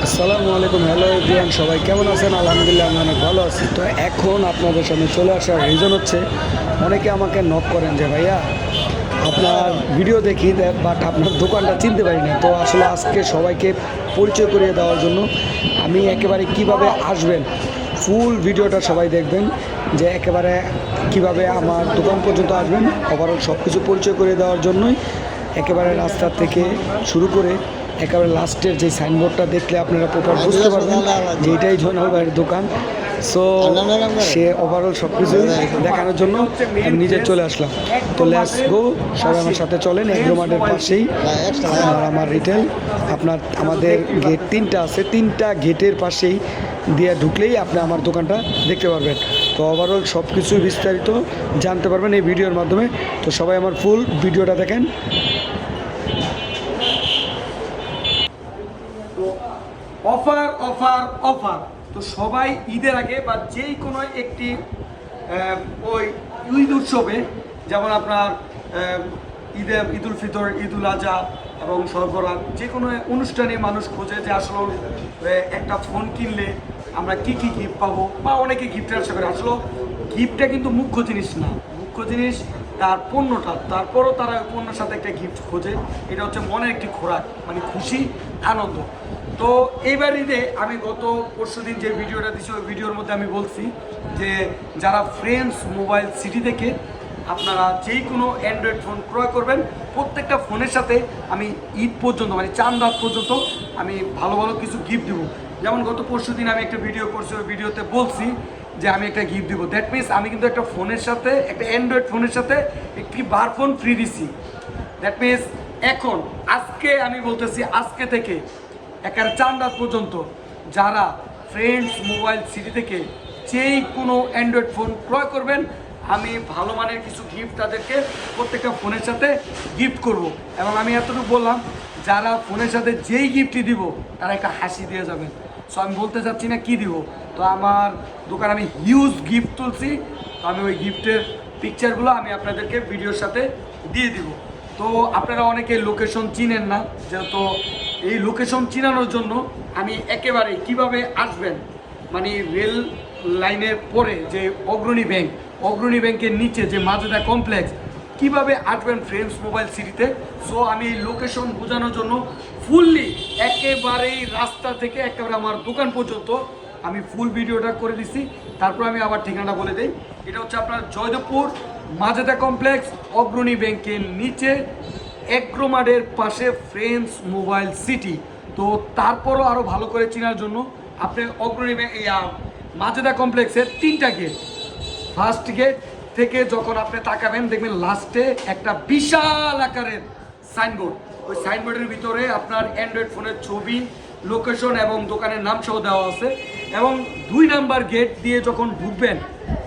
আসসালামু আলাইকুম। Hello everyone, সবাই কেমন আছেন? আলহামদুলিল্লাহ আমি অনেক ভালো আছি। তো এখন আপনাদের সামনে চলে আসার রিজন হচ্ছে, অনেকে আমাকে নক করেন যে ভাইয়া আপনার ভিডিও দেখি বাট আপনার দোকানটা চিনতে পারি না। তো আসলে আজকে সবাইকে পরিচয় করিয়ে দেওয়ার জন্য আমি একেবারে কিভাবে আসবেন ফুল ভিডিওটা সবাই দেখবেন, যে একেবারে কিভাবে আমার দোকান পর্যন্ত আসবেন ওভারঅল সব কিছু পরিচয় করে দেওয়ার জন্যই একেবারে রাস্তা থেকে শুরু করে একেবারে লাস্টের যে সাইনবোর্ডটা দেখলে আপনারা প্রপার বুঝতে পারবেন যে এটাই জয়নাল ভাইয়ের দোকান। সো সে ওভারঅল সব কিছু দেখানোর জন্য আমি নিজে চলে আসলাম। তো লেটস গো, সবাই আমার সাথে চলেন। এগ্রোমার্টের পাশেই আমার রিটেল, আমাদের গেট 3টা আছে, 3টা গেটের পাশেই দিয়ে ঢুকলেই আপনি আমার দোকানটা দেখতে পারবেন। তো ওভারঅল সব কিছু বিস্তারিত জানতে পারবেন এই ভিডিওর মাধ্যমে। তো সবাই আমার ফুল ভিডিওটা দেখেন। Offer offer offer. তো সবাই ঈদের আগে বা যেই কোনো একটি ওই ঈদ উৎসবে, যেমন আপনার ঈদুল ফিতর, ঈদুল আজহা এবং সরবরাহ, যে কোনো অনুষ্ঠানে মানুষ খোঁজে যে আসলে একটা ফোন কিনলে আমরা কি কি গিফট পাবো, বা অনেকে গিফটের আশা করে। আসলে গিফটটা কিন্তু মুখ্য জিনিস না, মুখ্য জিনিস তার পণ্যটা। তারপরও তারা পণ্যের সাথে একটা গিফট খোঁজে। এটা হচ্ছে মনের একটি খোরাক, মানে খুশি, আনন্দ। তো এইবার ঈদে আমি গত পরশুদিন যে ভিডিওটা দিচ্ছি, ওই ভিডিওর মধ্যে আমি বলছি যে যারা ফ্রেন্ডস মোবাইল সিটি থেকে আপনারা যেই কোনো অ্যান্ড্রয়েড ফোন ক্রয় করবেন, প্রত্যেকটা ফোনের সাথে আমি ঈদ পর্যন্ত, মানে চাঁদ রাত পর্যন্ত আমি ভালো ভালো কিছু গিফট দেবো। যেমন গত পরশুদিন আমি একটা ভিডিও করছি, ওই ভিডিওতে বলছি যে আমি একটা গিফট দেবো। দ্যাট মিনস আমি কিন্তু একটা ফোনের সাথে, একটা অ্যান্ড্রয়েড ফোনের সাথে একটি বার ফোন ফ্রি দিছি। দ্যাট মিনস এখন আজকে আমি বলতেছি, আজকে থেকে একেবারে চাঁদ রাত পর্যন্ত যারা ফ্রেন্ডস মোবাইল সিটি থেকে যেই কোনো অ্যান্ড্রয়েড ফোন ক্রয় করবেন, আমি ভালো মানের কিছু গিফট তাদেরকে প্রত্যেকটা ফোনের সাথে গিফট করব। এবং আমি এতটুকু বললাম, যারা ফোনের সাথে যেই গিফটই দিব তারা একটা হাসি দিয়ে যাবেন। সো আমি বলতে চাচ্ছি না কি দিব। তো আমার দোকানে আমি হিউজ গিফট তুলছি, তো আমি ওই গিফটের পিকচারগুলো আমি আপনাদেরকে ভিডিওর সাথে দিয়ে দিব। তো আপনারা অনেকে লোকেশন চিনেন না, যেহেতু এই লোকেশন চিনানোর জন্য আমি একেবারে কিভাবে আসবেন, মানে রেল লাইনের পরে যে অগ্রণী ব্যাংকের নিচে যে মাজেদা কমপ্লেক্স, কিভাবে আসবেন ফ্রেন্ডস মোবাইল সিটিতে। সো আমি এই লোকেশন বোঝানোর জন্য ফুললি একেবারেই রাস্তা থেকে একেবারে আমার দোকান পর্যন্ত আমি ফুল ভিডিওটা করে দিচ্ছি। তারপর আমি আবার ঠিকানাটা বলে দিই। এটা হচ্ছে আপনার জয়দেবপুর মাজেদা কমপ্লেক্স, অগ্রণী ব্যাংকের নিচে, এগ্রোমার্টের পাশে ফ্রেন্ডস মোবাইল সিটি। তো তারপরও আরও ভালো করে চেনার জন্য আপনি অগ্রণী মাজেদা কমপ্লেক্সের 3টা গেট, ফার্স্ট গেট থেকে যখন আপনি তাকাবেন দেখবেন লাস্টে একটা বিশাল আকারের সাইনবোর্ড। ওই সাইনবোর্ডের ভিতরে আপনার অ্যান্ড্রয়েড ফোনের ছবি, লোকেশন এবং দোকানের নাম সহ দেওয়া আছে। এবং 2 নাম্বার গেট দিয়ে যখন ঢুকবেন,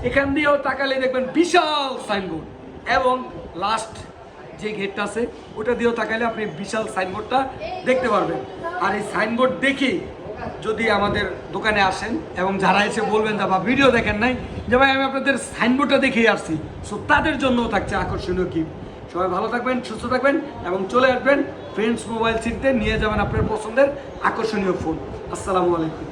এখান দিয়েও তাকালে দেখবেন বিশাল সাইনবোর্ড। এবং লাস্ট যে গেটটা আছে ওটা দিয়েও তাকালে আপনি বিশাল সাইনবোর্ডটা দেখতে পারবেন। আর এই সাইনবোর্ড দেখেই যদি আমাদের দোকানে আসেন, এবং যারা এসে বলবেন বা ভিডিও দেখেন নাই যে ভাই আমি আপনাদের সাইনবোর্ডটা দেখেই আসছি, সো তাদের জন্যও থাকছে আকর্ষণীয় গিফট। সবাই ভালো থাকবেন, সুস্থ থাকবেন এবং চলে আসবেন ফ্রেন্ডস মোবাইল সিটিতে, নিয়ে যাবেন আপনার পছন্দের আকর্ষণীয় ফোন। আসসালামু আলাইকুম।